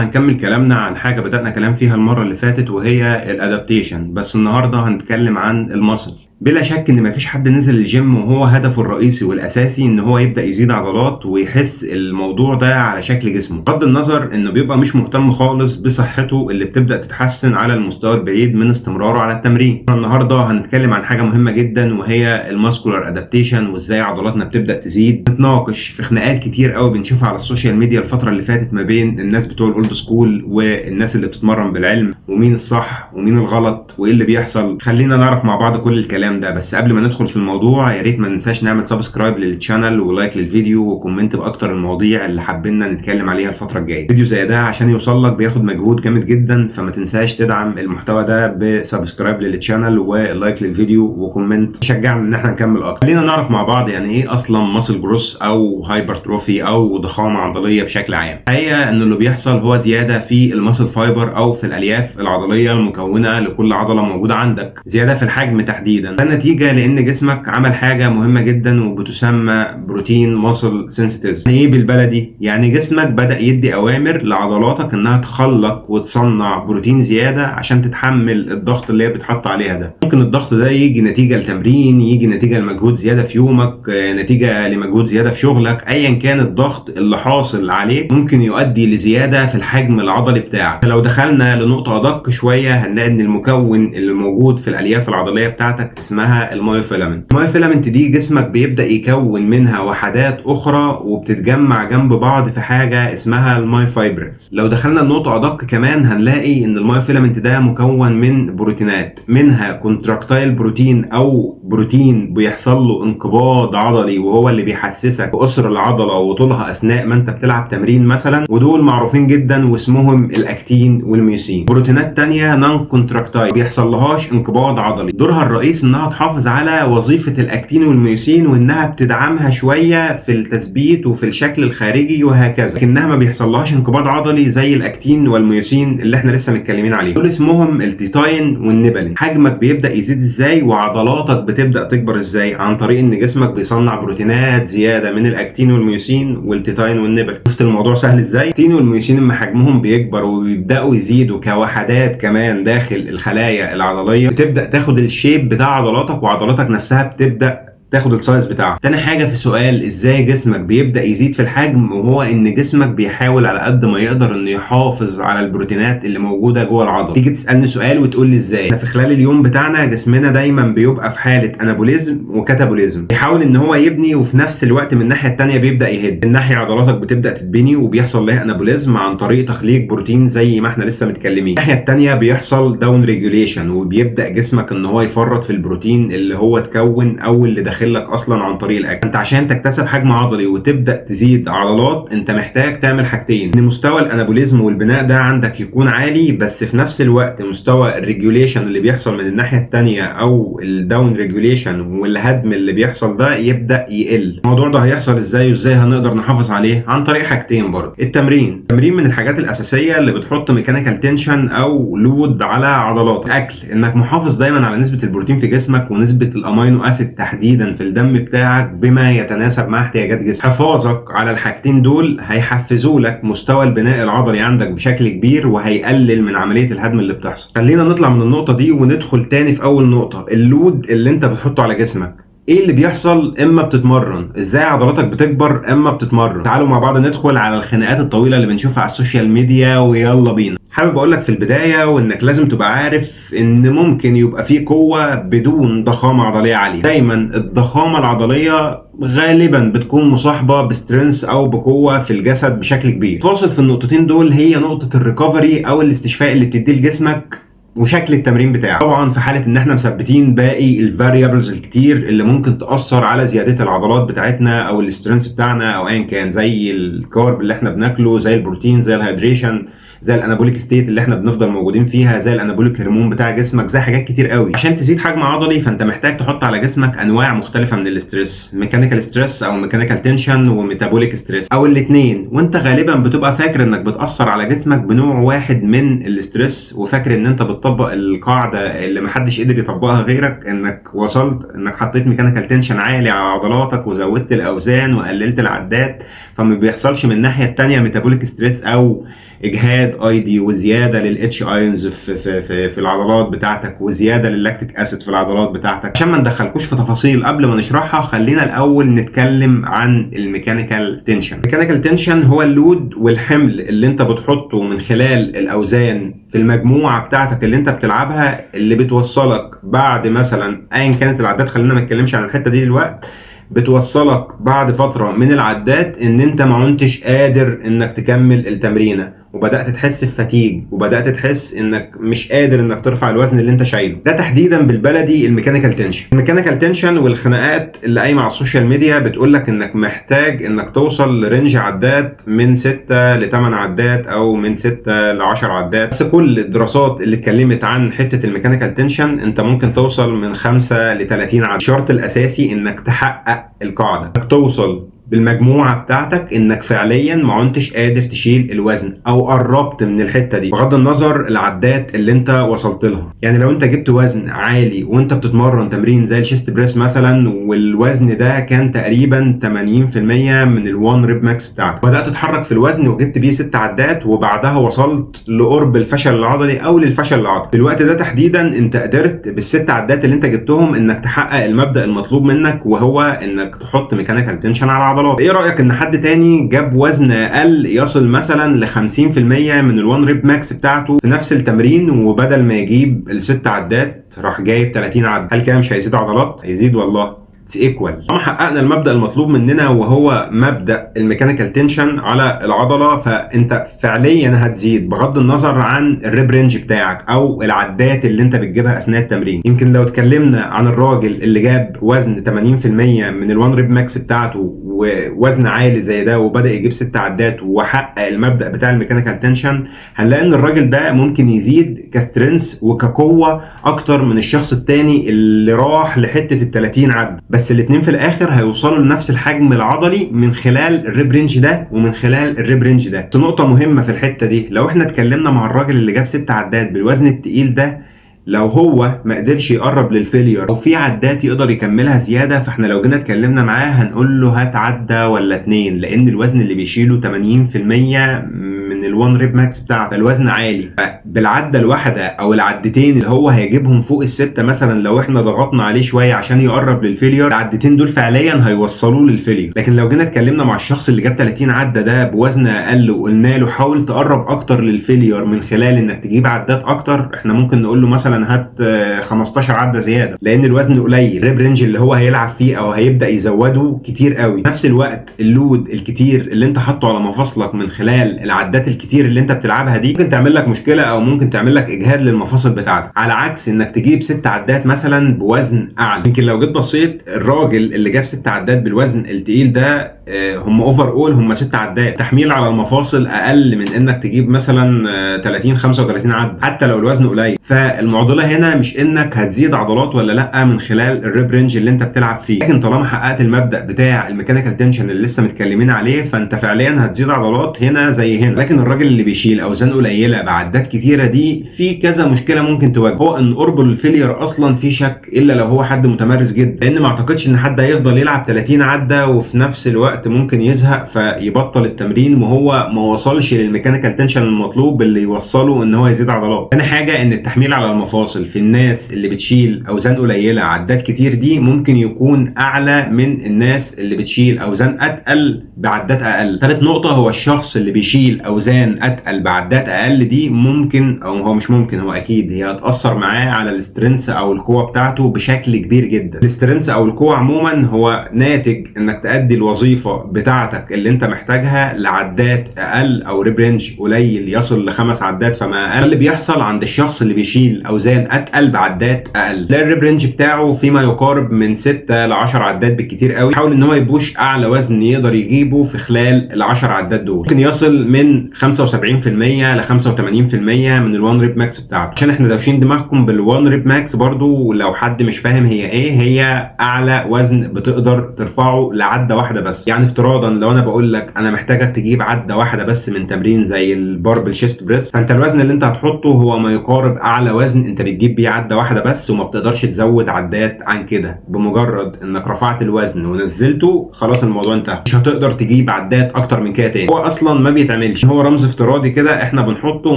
هنكمل كلامنا عن حاجة بدأنا كلام فيها المرة اللي فاتت، وهي الادابتيشن. بس النهاردة هنتكلم عن المصل. بلا شك ان مفيش حد نزل الجيم وهو هدفه الرئيسي والاساسي ان هو يبدأ يزيد عضلات ويحس الموضوع ده على شكل جسمه، بغض النظر انه بيبقى مش مهتم خالص بصحته اللي بتبدأ تتحسن على المستوى البعيد من استمراره على التمرين. النهاردة هنتكلم عن حاجة مهمة جدا، وهي الماسكولار ادابتيشن، وازاي عضلاتنا بتبدأ تزيد. نتناقش في خناقات كتير قوي بنشوفها على السوشيال ميديا الفترة اللي فاتت ما بين الناس بتوع الاولد سكول والناس اللي بتتمرن بالعلم، ومين الصح ومين الغلط وايه اللي بيحصل. خلينا نعرف مع بعض كل الكلام ده. بس قبل ما ندخل في الموضوع، يا ريت ما ننساش نعمل سبسكرايب للشانل ولايك للفيديو وكومنت باكتر المواضيع اللي حابين نتكلم عليها الفترة الجاية. فيديو زي ده عشان يوصل لك بياخد مجهود جامد جدا، فما تنساش تدعم المحتوى ده بسبسكرايب للشانل ولايك للفيديو وكومنت تشجعنا ان احنا نكمل اكتر. خلينا نعرف مع بعض يعني ايه اصلا ماسل جروس او هايبرتروفي او ضخامة عضلية بشكل عام. الحقيقة ان اللي بيحصل هو زيادة في الماسل فايبر او في الالياف العضلية المكونة لكل عضلة موجودة عندك، زيادة في الحجم تحديدا. ده نتيجة لان جسمك عمل حاجة مهمة جدا وبتسمى بروتين ماسل سينسيتيز. يعني ايه بالبلدي؟ يعني جسمك بدأ يدي اوامر لعضلاتك انها تخلق وتصنع بروتين زيادة عشان تتحمل الضغط اللي هي بتحط عليها ده. ممكن الضغط ده يجي نتيجة لتمرين، يجي نتيجة لمجهود زيادة في يومك، نتيجة لمجهود زيادة في شغلك. ايا كان الضغط اللي حاصل عليك ممكن يؤدي لزيادة في الحجم العضلي بتاعك. فلو دخلنا لنقطة ادق شوية هنلاقي ان المكون اللي موجود في الالياف العضلية بتاعتك اسمها المايوفيلامنت. المايوفيلامنت دي جسمك بيبدأ يكون منها وحدات اخرى وبتتجمع جنب بعض في حاجة اسمها المايوفايبرز. لو دخلنا لنقطة ادق كمان هنلاقي ان المايوفيلامنت ده مكون من بروتينات، منها كونتراكتايل بروتين او بروتين بيحصل له انقباض عضلي وهو اللي بيحسسك بقصر العضلة وطولها اثناء ما انت بتلعب تمرين مثلا، ودول معروفين جدا واسمهم الاكتين والميوسين. بروتينات تانية نون كونتراكتايل بيحصل لهاش انقباض عضلي، دورها الرئيس انها تحافظ على وظيفة الاكتين والميوسين وانها بتدعمها شوية في التثبيت وفي الشكل الخارجي وهكذا، لكنها ما بيحصلهاش انقباض عضلي زي الاكتين والميوسين اللي احنا لسه متكلمين عليهم. دول اسمهم التيتاين والنبلين. حجمك بيبدأ يزيد ازاي وعضلاتك بتبدأ تكبر ازاي؟ عن طريق ان جسمك بيصنع بروتينات زيادة من الاكتين والميوسين والتيتاين والنبلين. شفت الموضوع سهل ازاي؟ الاكتين والميوسين لما حجمهم بيكبر وبيبدأوا يزيدوا كوحدات كمان داخل الخلايا العضلية، بتبدأ تاخد الشيب بتاع عضلاتك، وعضلاتك نفسها بتبدأ تاخد السايز بتاعه. تاني حاجه في سؤال ازاي جسمك بيبدا يزيد في الحجم، وهو ان جسمك بيحاول على قد ما يقدر انه يحافظ على البروتينات اللي موجوده جوه العضله. تيجي تسالني سؤال وتقول لي ازاي؟ في خلال اليوم بتاعنا جسمنا دايما بيبقى في حاله انابوليزم وكاتابوليزم، بيحاول ان هو يبني وفي نفس الوقت من الناحيه الثانيه بيبدا يهد. من ناحيه عضلاتك بتبدا تتبني وبيحصل لها انابوليزم عن طريق تخليق بروتين زي ما احنا لسه متكلمين. الناحيه الثانيه بيحصل داون ريجوليشن وبيبدا جسمك ان هو يفرط في البروتين اللي هو اتكون او اللي داخل لك اصلا عن طريق الاكل. انت عشان تكتسب حجم عضلي وتبدا تزيد عضلات انت محتاج تعمل حاجتين: ان مستوى الانابوليزم والبناء ده عندك يكون عالي، بس في نفس الوقت مستوى الريجوليشن اللي بيحصل من الناحيه الثانيه او الداون ريجوليشن والهدم اللي بيحصل ده يبدا يقل. الموضوع ده هيحصل ازاي وازاي هنقدر نحافظ عليه؟ عن طريق حاجتين برضه: التمرين من الحاجات الاساسيه اللي بتحط ميكانيكال تنشن او لود على عضلات. الاكل، انك محافظ دايما على نسبه البروتين في جسمك ونسبه الامينو اسيد تحديدا في الدم بتاعك بما يتناسب مع احتياجات جسمك. حفاظك على الحاجتين دول هيحفزوا لك مستوى البناء العضلي عندك بشكل كبير وهيقلل من عمليه الهدم اللي بتحصل. خلينا نطلع من النقطه دي وندخل تاني في اول نقطه: اللود اللي انت بتحطه على جسمك. ايه اللي بيحصل اما بتتمرن؟ ازاي عضلاتك بتكبر اما بتتمرن؟ تعالوا مع بعض ندخل على الخناقات الطويله اللي بنشوفها على السوشيال ميديا، ويلا بينا. حابب اقول لك في البدايه وانك لازم تبقى عارف ان ممكن يبقى في قوه بدون ضخامه عضليه عاليه. دايما الضخامه العضليه غالبا بتكون مصاحبه بسترينث او بقوه في الجسد بشكل كبير. فاصل في النقطتين دول هي نقطه الريكفري او الاستشفاء اللي بتديه لجسمك وشكل التمرين بتاعه. طبعا في حاله ان احنا مثبتين باقي الفاريبلز الكتير اللي ممكن تاثر على زياده العضلات بتاعتنا او الاسترنس بتاعنا او ايا كان، زي الكارب اللي احنا بناكله، زي البروتين، زي الهيدريشن، زي الانابوليك ستيت اللي احنا بنفضل موجودين فيها، زي الانابوليك هرمون بتاع جسمك، زي حاجات كتير قوي. عشان تزيد حجم عضلي فانت محتاج تحط على جسمك انواع مختلفه من الاسترس: ميكانيكال ستريس او ميكانيكال تنشن، وميتابوليك ستريس او الاثنين. وانت غالبا بتبقى فاكر انك بتاثر على جسمك بنوع واحد من الاسترس، وفاكر ان انت بتطبق القاعده اللي محدش قدر يطبقها غيرك، انك وصلت انك حطيت ميكانيكال تنشن عالي على عضلاتك وزودت الاوزان وقللت العدات، فما بيحصلش من الناحيه الثانيه ميتابوليك ستريس او اجهاد ايدي وزياده للاتش ايونز في العضلات بتاعتك وزياده للاكتيك اسيد في العضلات بتاعتك. عشان ما ندخلكوش في تفاصيل قبل ما نشرحها، خلينا الاول نتكلم عن الميكانيكال تنشن. الميكانيكال تنشن هو اللود والحمل اللي انت بتحطه من خلال الاوزان في المجموعه بتاعتك اللي انت بتلعبها، اللي بتوصلك بعد مثلا ايا كانت العدات، خلينا ما نتكلمش عن الحته دي دلوقتي، بتوصلك بعد فتره من العدات ان انت ما عدتش قادر انك تكمل التمرينه، وبدات تحس بفتيج، وبدات تحس انك مش قادر انك ترفع الوزن اللي انت شايله. ده تحديدا بالبلدي الميكانيكال تنشن. الميكانيكال تنشن والخناقات اللي قايمه على السوشيال ميديا بتقول لك انك محتاج انك توصل لرينج عدات من 6 ل 8 عدات او من 6 ل 10 عدات. بس كل الدراسات اللي اتكلمت عن حته الميكانيكال تنشن انت ممكن توصل من 5 ل 30 عدة. الشرط الاساسي انك تحقق القاعده، انك توصل بالمجموعه بتاعتك انك فعليا ما عدتش قادر تشيل الوزن او قربت من الحته دي، بغض النظر العدات اللي انت وصلت لها. يعني لو انت جبت وزن عالي وانت بتتمرن تمرين زي الشيست بريس مثلا، والوزن ده كان تقريبا 80% من ال1 ريب ماكس بتاعتك، بدات تتحرك في الوزن وجبت بيه 6 عدات وبعدها وصلت لقرب الفشل العضلي او للفشل العضلي، في الوقت ده تحديدا انت قدرت بالست عدات اللي انت جبتهم انك تحقق المبدا المطلوب منك، وهو انك تحط ميكانيكال تنشن على العضلات. ايه رايك ان حد تاني جاب وزن اقل يصل مثلا ل 50% من ال1 ريب ماكس بتاعته في نفس التمرين، وبدل ما يجيب الست عدات راح جايب 30 عدة؟ هل كده مش هيزيد عضلات؟ هيزيد والله. ايكوال. طالما حققنا المبدا المطلوب مننا وهو مبدا الميكانيكال تنشن على العضله، فانت فعليا هتزيد بغض النظر عن الريب رينج بتاعك او العدات اللي انت بتجيبها اثناء التمرين. يمكن لو اتكلمنا عن الراجل اللي جاب وزن 80% من ال1 ريب ماكس بتاعته ووزن عالي زي ده وبدا يجيب 6 عدات وحقق المبدا بتاع الميكانيكال تنشن، هنلاقي ان الراجل ده ممكن يزيد كسترينث وكقوه اكتر من الشخص التاني اللي راح لحته ال 30 عد. بس الاثنين في الاخر هيوصلوا لنفس الحجم العضلي من خلال الريب رينج ده ومن خلال الريب رينج ده. بس نقطه مهمه في الحته دي، لو احنا اتكلمنا مع الراجل اللي جاب 6 عدات بالوزن التقيل ده، لو هو ما قدرش يقرب للفيلير او في عدات يقدر يكملها زياده، فاحنا لو جينا اتكلمنا معاه هنقول له هات عده ولا 2، لان الوزن اللي بيشيله 80% من ال1 ريب ماكس بتاعته، الوزن عالي. بالعده الواحده او العدتين اللي هو هيجيبهم فوق السته مثلا، لو احنا ضغطنا عليه شويه عشان يقرب للفيلير، العدتين دول فعليا هيوصلوه للفيلير. لكن لو جينا اتكلمنا مع الشخص اللي جاب 30 عده ده بوزن اقل وقلنا له حاول تقرب اكتر للفيلير من خلال انك تجيب عدات اكتر، احنا ممكن نقول له مثلا هات 15 عده زياده، لان الوزن قليل، الريب رينج اللي هو هيلعب فيه او هيبدا يزوده كتير قوي. نفس الوقت اللود الكتير اللي انت حاطه على مفاصلك من خلال العدات الكتير اللي انت بتلعبها دي ممكن تعمل لك مشكله او ممكن تعمل لك اجهاد للمفاصل بتاعتك، على عكس انك تجيب 6 عدات مثلا بوزن اعلى. يمكن لو جيت بصيت الراجل اللي جاب 6 عدات بالوزن التقيل ده، هم اوفر اول هم 6 عدات، تحميل على المفاصل اقل من انك تجيب مثلا 30 35 عد حتى لو الوزن قليل. فالمعضله هنا مش انك هتزيد عضلات ولا لا من خلال الريب رينج اللي انت بتلعب فيه، لكن طالما حققت المبدا بتاع الميكانيكال تنشن اللي لسه متكلمين عليه، فانت فعليا هتزيد عضلات هنا زي هنا. لكن الراجل اللي بيشيل اوزان قليله بعدات كتيره دي في كذا مشكله ممكن تواجهه، هو ان قرب الفيلير اصلا في شك الا لو هو حد متمرس جدا، لان ما اعتقدش ان حد هيفضل يلعب 30 عده وفي نفس الوقت ممكن يزهق فيبطل التمرين وهو ما وصلش للميكانيكال تنشن المطلوب اللي يوصله ان هو يزيد عضلات. ثاني حاجه ان التحميل على المفاصل في الناس اللي بتشيل اوزان قليله عدات كتير دي ممكن يكون اعلى من الناس اللي بتشيل اوزان اتقل بعدات اقل. ثالث نقطه هو الشخص اللي بيشيل اوزان اتقل بعدات اقل دي ممكن، او هو مش ممكن، هو اكيد هي هتاثر معاه على الاسترنس او القوه بتاعته بشكل كبير جدا. الاسترنس او القوه عموما هو ناتج انك تأدي الوظيفه بتاعتك اللي انت محتاجها لعدات اقل او ريب رينج قليل يصل ل5 عدات فما اقل. اللي بيحصل عند الشخص اللي بيشيل اوزان اتقل بعدات اقل، ده الريب رينج بتاعه فيما يقارب من 6 ل 10 عدات بالكتير قوي. حاول ان هو يبوش اعلى وزن يقدر يجيبه في خلال ال10 عدات دول، ممكن يصل من 75% ل 85% من ال1 ريب ماكس بتاعته. عشان احنا داوشين دماغكم بال1 ريب ماكس برضو، لو حد مش فاهم هي ايه، هي اعلى وزن بتقدر ترفعه لعده واحده بس. يعني افتراضا لو انا بقول لك انا محتاجك تجيب عده واحده بس من تمرين زي الباربل شيست بريس، فانت الوزن اللي انت هتحطه هو ما يقارب اعلى وزن انت بتجيب بيه عده واحده بس، وما بتقدرش تزود عدات عن كده. بمجرد انك رفعت الوزن ونزلته خلاص الموضوع انتهى، مش هتقدر تجيب عدات اكتر من كده تاني. هو اصلا ما بيتعملش، هو رمز افتراضي كده احنا بنحطه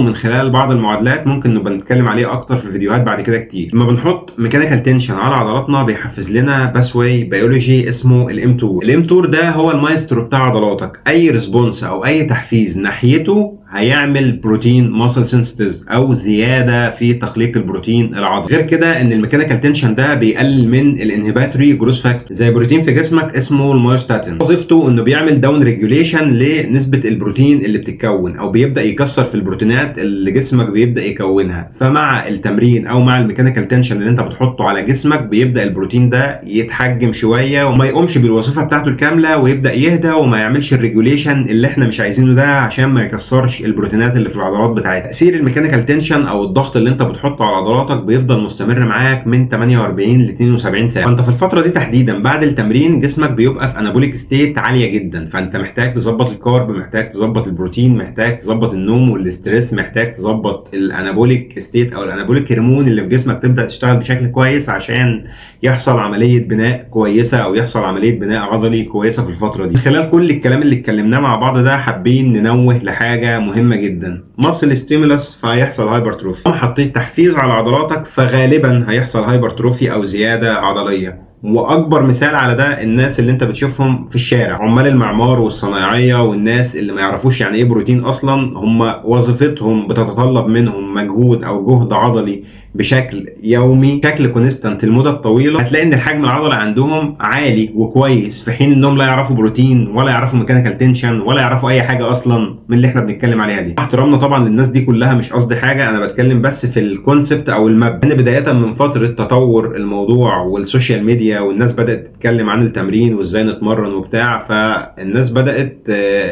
من خلال بعض المعادلات، ممكن نبقى نتكلم عليه اكتر في فيديوهات بعد كده كتير. لما بنحط ميكانيكال تنشن على عضلاتنا بيحفز لنا باثواي بيولوجي اسمه الامتور. الامتور ده هو المايسترو بتاع عضلاتك، اي ريسبونس او اي تحفيز ناحيته هيعمل بروتين ماسل سينثيز او زياده في تخليق البروتين العضلي. غير كده ان الميكانيكال تنشن ده بيقلل من الانهبيتوري جروث فاكتور زي بروتين في جسمك اسمه المايوستاتين. وظيفته انه بيعمل داون ريجوليشن لنسبه البروتين اللي بتتكون، او بيبدا يكسر في البروتينات اللي جسمك بيبدا يكونها. فمع التمرين او مع الميكانيكال تنشن اللي انت بتحطه على جسمك بيبدا البروتين ده يتحجم شويه وما يقومش بالوظيفه بتاعته الكامله، ويبدا يهدى وما يعملش الريجوليشن اللي احنا مش عايزينه ده عشان ما يكسرش البروتينات اللي في العضلات بتاعتها. تاثير الميكانيكال تنشن او الضغط اللي انت بتحطه على عضلاتك بيفضل مستمر معاك من 48 ل 72 ساعه. فانت في الفتره دي تحديدا بعد التمرين جسمك بيبقى في انابوليك ستيت عاليه جدا، فانت محتاج تظبط الكارب، محتاج تظبط البروتين، محتاج تظبط النوم والاسترس، محتاج تظبط الانابوليك ستيت او الانابوليك هرمون اللي في جسمك تبدا تشتغل بشكل كويس عشان يحصل عمليه بناء كويسه او يحصل عمليه بناء عضلي كويسه في الفتره دي. خلال كل الكلام اللي اتكلمناه مع بعض ده حابين ننوه لحاجه مهمه جدا، ماسل ستيمولس فهيحصل هايبرتروفي. حطيت تحفيز على عضلاتك فغالبا هيحصل هايبرتروفي او زياده عضليه. واكبر مثال على ده الناس اللي انت بتشوفهم في الشارع، عمال المعمار والصنايعيه والناس اللي ما يعرفوش يعني ايه بروتين اصلا، هم وظيفتهم بتتطلب منهم مجهود او جهد عضلي بشكل يومي، شكل كونستانت المدة الطويلة. هتلاقي ان الحجم العضلي عندهم عالي وكويس، في حين انهم لا يعرفوا بروتين ولا يعرفوا ميكانيكال تنشن ولا يعرفوا اي حاجة اصلا من اللي احنا بنتكلم عليها دي. احترامنا طبعا للناس دي كلها، مش قصدي حاجة، انا بتكلم بس في الكونسبت او المبدأ. ان بداية من فترة تطور الموضوع والسوشيال ميديا والناس بدأت تتكلم عن التمرين وازاي نتمرن وبتاع، فالناس بدأت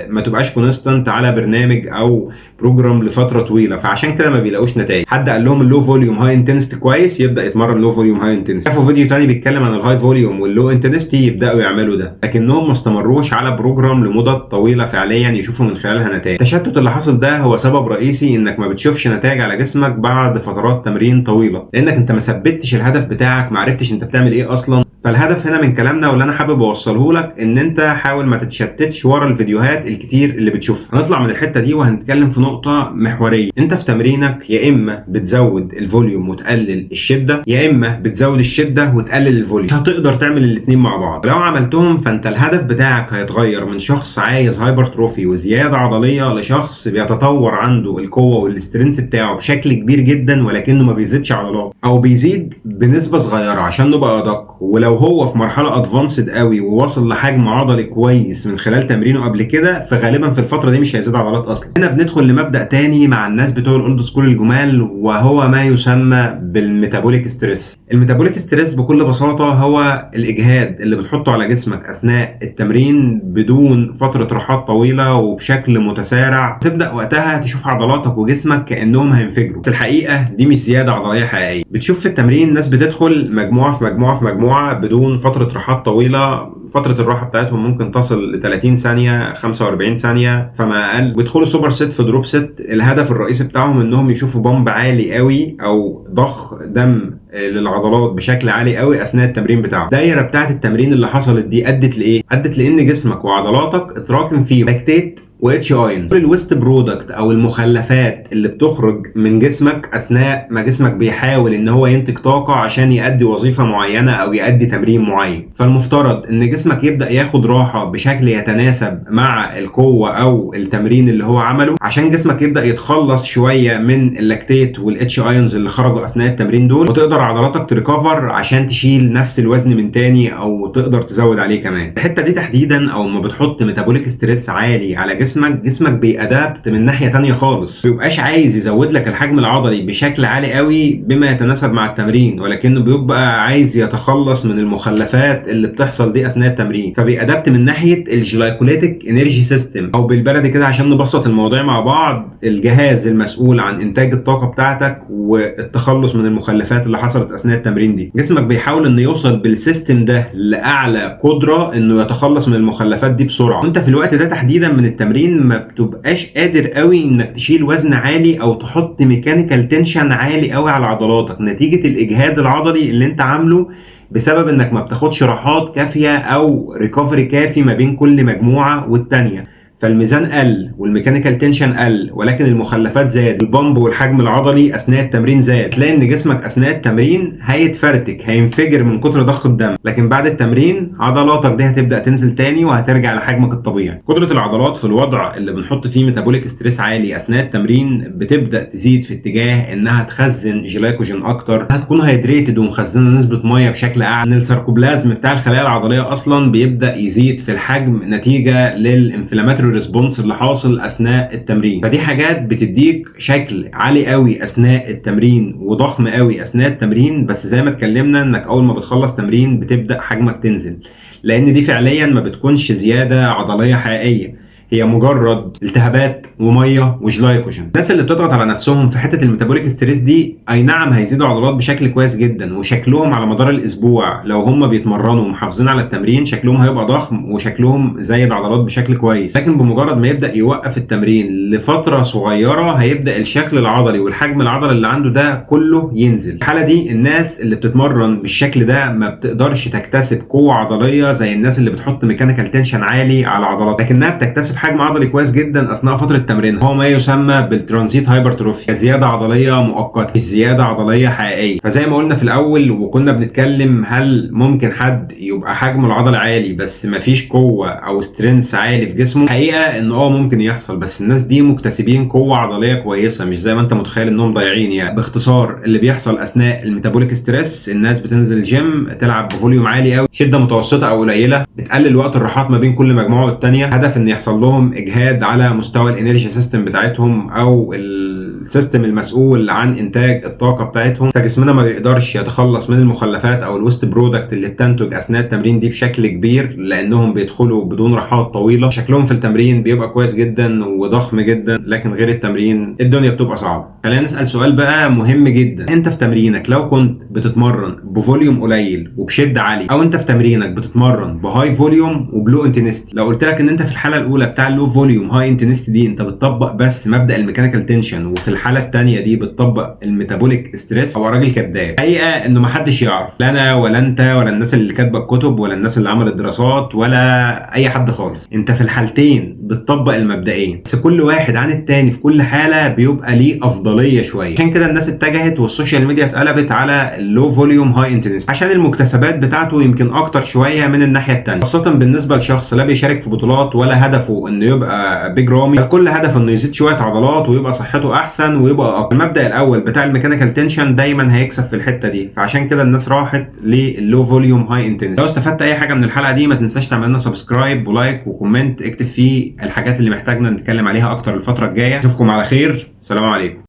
ما تبقاش كونستانت على برنامج او بروجرام لفترة طويلة، فعشان كده ما بيلاقوش نتائج. حد قال لهم اللو فوليوم هاي انتنستي كويس، يبدا يتمرن لو فوليوم هاي انتنستي. شافوا فيديو تاني بيتكلم عن الهاي فوليوم واللو انتنستي يبداوا يعملوا ده، لكنهم ما استمروش على بروجرام لمده طويله فعليا يشوفوا من خلالها نتائج. التشتت اللي حصل ده هو سبب رئيسي انك ما بتشوفش نتائج على جسمك بعد فترات تمرين طويله، لانك انت ما ثبتش الهدف بتاعك، ما عرفتش انت بتعمل ايه اصلا. فالهدف هنا من كلامنا واللي انا حابب اوصله لك ان انت حاول ما تتشتتش ورا الفيديوهات الكتير اللي بتشوفها. هنطلع من الحته دي وهنتكلم في نقطه محوريه. انت في تمرينك يا اما بتزود الفوليوم وتقلل الشده، يا اما بتزود الشده وتقلل الفوليوم. مش هتقدر تعمل الاثنين مع بعض. لو عملتهم فانت الهدف بتاعك هيتغير من شخص عايز هايبرتروفي وزياده عضليه لشخص بيتطور عنده القوه والاسترنس بتاعه بشكل كبير جدا ولكنه ما بيزيدش عضلات، او بيزيد بنسبه صغيره عشان نبقى ادق. ولو هو في مرحله ادفانسد قوي وواصل لحجم عضلي كويس من خلال تمرينه قبل كده، فغالبا في الفتره دي مش هيزيد عضلات اصلا. هنا بندخل لمبدا تاني مع الناس بتوع الاولد سكول الجمال، وهو ما يسمى بالميتابوليك ستريس. الميتابوليك ستريس بكل بساطه هو الاجهاد اللي بتحطه على جسمك اثناء التمرين بدون فتره راحات طويله وبشكل متسارع، تبدا وقتها تشوف عضلاتك وجسمك كانهم هينفجروا. في الحقيقه دي مش زياده عضليه حقيقيه. بتشوف في التمرين ناس بتدخل مجموعه في مجموعه في مجموعه بدون فتره راحات طويله، فتره الراحه بتاعتهم ممكن تصل ل 30 ثانيه 45 ثانيه فما اقل، بيدخلوا سوبر ست في دروب ست. الهدف الرئيسي بتاعهم انهم يشوفوا بامب عالي قوي او ضخ دم للعضلات بشكل عالي قوي اثناء التمرين بتاعه. الدايره بتاعه التمرين اللي حصلت دي ادت لايه؟ ادت لان جسمك وعضلاتك اتراكم فيه لاكتيت واتش ايونز، الويست برودكت او المخلفات اللي بتخرج من جسمك اثناء ما جسمك بيحاول ان هو ينتج طاقه عشان يؤدي وظيفه معينه او يؤدي تمرين معين. فالمفترض ان جسمك يبدا ياخد راحه بشكل يتناسب مع القوه او التمرين اللي هو عمله، عشان جسمك يبدا يتخلص شويه من اللاكتيت والاتش ايونز اللي خرجوا اثناء التمرين دول، وتقدر عضلاتك تريكفر عشان تشيل نفس الوزن من تاني او تقدر تزود عليه كمان. الحته دي تحديدا او ما بتحط ميتابوليك ستريس عالي على جسمك بيأدابت من ناحيه تانيه خالص، ما بيبقاش عايز يزود لك الحجم العضلي بشكل عالي قوي بما يتناسب مع التمرين، ولكنه بيبقى عايز يتخلص من المخلفات اللي بتحصل دي اثناء التمرين. فبيأدابت من ناحيه الجلايكوليتيك انرجي سيستم، او بالبلدي كده عشان نبسط الموضوع مع بعض، الجهاز المسؤول عن انتاج الطاقه بتاعتك والتخلص من المخلفات اللي حصلت اثناء التمرين دي. جسمك بيحاول انه يوصل بالسيستم ده لاعلى قدره انه يتخلص من المخلفات دي بسرعه، وانت في الوقت ده تحديدا من التمرين ما بتبقاش قادر قوي انك تشيل وزن عالي او تحط ميكانيكال تنشن عالي قوي على عضلاتك نتيجه الاجهاد العضلي اللي انت عامله بسبب انك ما بتاخدش راحات كافيه او ريكفري كافي ما بين كل مجموعه والتانيه. فالميزان قل والميكانيكال تنشن قل، ولكن المخلفات زاد، البامب والحجم العضلي اثناء التمرين زاد. تلاقي ان جسمك اثناء التمرين هيتفرتك، هينفجر من كتر ضخ الدم، لكن بعد التمرين عضلاتك دي هتبدا تنزل تاني وهترجع لحجمك الطبيعي. قدره العضلات في الوضع اللي بنحط فيه ميتابوليك ستريس عالي اثناء التمرين بتبدا تزيد في اتجاه انها تخزن جلايكوجين اكتر، هتكون هيدريتد ومخزنه نسبه ميه بشكل اعلى. ان الساركوبلازم بتاع الخلايا العضليه اصلا بيبدا يزيد في الحجم نتيجه للانفلاماتوري ريسبونس اللي حاصل اثناء التمرين. فدي حاجات بتديك شكل عالي قوي اثناء التمرين وضخم قوي اثناء التمرين، بس زي ما اتكلمنا انك اول ما بتخلص تمرين بتبدا حجمك تنزل، لان دي فعليا ما بتكونش زياده عضليه حقيقيه، هي مجرد التهابات وميه وجلايكوجين. الناس اللي بتضغط على نفسهم في حته الميتابوليك ستريس دي اي نعم هيزيدوا عضلات بشكل كويس جدا، وشكلهم على مدار الاسبوع لو هم بيتمرنوا ومحافظين على التمرين شكلهم هيبقى ضخم وشكلهم زايد عضلات بشكل كويس، لكن بمجرد ما يبدا يوقف التمرين لفتره صغيره هيبدا الشكل العضلي والحجم العضلي اللي عنده ده كله ينزل. في الحاله دي الناس اللي بتتمرن بالشكل ده ما بتقدرش تكتسب قوه عضليه زي الناس اللي بتحط ميكانيكال تنشن عالي على عضلات، لكنها بتكتسب حجم عضلي كويس جدا اثناء فتره التمرين، هو ما يسمى بالترانزيت هايبرتروفي، زياده عضليه مؤقته مش زياده عضليه حقيقيه. فزي ما قلنا في الاول وكنا بنتكلم، هل ممكن حد يبقى حجمه العضلي عالي بس مفيش قوه او سترينث عالي في جسمه؟ حقيقه ان ممكن يحصل، بس الناس دي مكتسبين قوه عضليه كويسه، مش زي ما انت متخيل انهم ضايعين. يعني باختصار اللي بيحصل اثناء الميتابوليك ستريس، الناس بتنزل الجيم تلعب بفوليوم عالي قوي، شده متوسطه او قليله، بتقلل وقت الراحات ما بين كل مجموعه والثانيه، هدف ان يحصل لهم اجهاد على مستوى الانرجي سيستم بتاعتهم او السيستم المسؤول عن انتاج الطاقه بتاعتهم، فجسمنا ما بيقدرش يتخلص من المخلفات او الويست برودكت اللي بتنتج اثناء التمرين دي بشكل كبير، لانهم بيدخلوا بدون راحات طويله. شكلهم في التمرين بيبقى كويس جدا وضخم جدا، لكن غير التمرين الدنيا بتبقى صعبه. خلينا نسال سؤال بقى مهم جدا، انت في تمرينك لو كنت بتتمرن بفوليوم قليل وبشده عاليه، او انت في تمرينك بتتمرن بهاي فوليوم وبلو انتنستي، لو قلت لك ان انت في الحاله الاولى بتاع اللو فوليوم هاي انتنستي دي انت بتطبق بس مبدا الميكانيكال تنشن، وفي الحاله الثانيه دي بتطبق الميتابوليك ستريس، هو راجل كذاب. حقيقه انه ما حدش يعرف، لا انا ولا انت ولا الناس اللي كاتبه الكتب ولا الناس اللي عملت دراسات ولا اي حد خالص. انت في الحالتين بتطبق المبدئين، بس كل واحد عن الثاني في كل حاله بيبقى ليه افضليه شويه. عشان كده الناس اتجهت والسوشيال ميديا اتقلبت على اللو فوليوم هاي انتنسيتي، عشان المكتسبات بتاعته يمكن اكتر شويه من الناحيه الثانيه، خاصه بالنسبه لشخص لا بيشارك في بطولات ولا هدفه انه يبقى بيج رامي، الكل هدف انه يزيد شويه عضلات ويبقى صحته احسن ويبقى اقوى. المبدا الاول بتاع الميكانيكال تنشن دايما هيكسب في الحته دي، فعشان كده الناس راحت للو فوليوم هاي انتنسيتي. لو استفدت اي حاجه من الحلقه دي ما تنساش تعمل لنا سبسكرايب ولايك وكومنت، اكتب فيه الحاجات اللي محتاجنا نتكلم عليها اكتر الفتره الجايه. اشوفكم على خير، سلام عليكم.